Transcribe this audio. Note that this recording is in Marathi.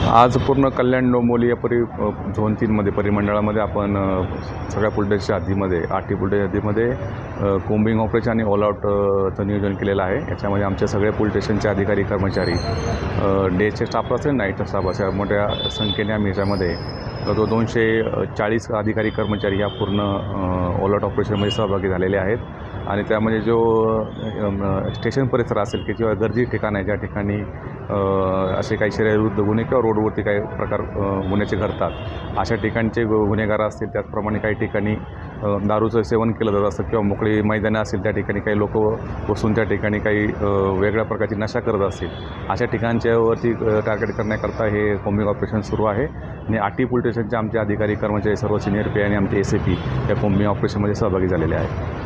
आज पूर्ण कल्याण डोंबिवली या झोन 3मध्ये परिमंडळामध्ये आपण सगळ्या पोलीस स्टेशनच्या हद्दीमध्ये 8 पोलीस स्टेशन हद्दीमध्ये कोम्बिंग ऑपरेशन आणि ऑल आउटचं नियोजन केलेलं आहे। याच्यामध्ये आमचे सगळे पोलीस स्टेशनचे अधिकारी कर्मचारी डेचे स्टाफ असेल नाईटचा स्टाफ असेल मोठ्या संख्येने आम्ही याच्यामध्ये 240 अधिकारी कर्मचारी या पूर्ण ऑल आउट ऑपरेशनमध्ये सहभागी झालेले आहेत। आणि त्यामध्ये जो स्टेशन परिसर असेल की किंवा गर्दी ठिकाण आहे ज्या ठिकाणी असे काही शरीरविरुद्ध गुन्हे किंवा रोडवरती काही प्रकार गुन्ह्याचे घडतात अशा ठिकाणचे गुन्हेगार असतील। त्याचप्रमाणे काही ठिकाणी दारूचं सेवन केलं जात असतं किंवा मोकळी मैदानं असतील त्या ठिकाणी काही लोक बसून त्या ठिकाणी काही वेगळ्या प्रकारची नशा करत असतील अशा ठिकाणच्यावरती टार्गेट करण्याकरता हे कोम्बिंग ऑपरेशन सुरू आहे। आणि 8 पोलीस स्टेशनचे आमचे अधिकारी कर्मचारी सर्व सिनियर पी आणि आमचे ACP या कोम्बिंग ऑपरेशनमध्ये सहभागी झालेले आहेत।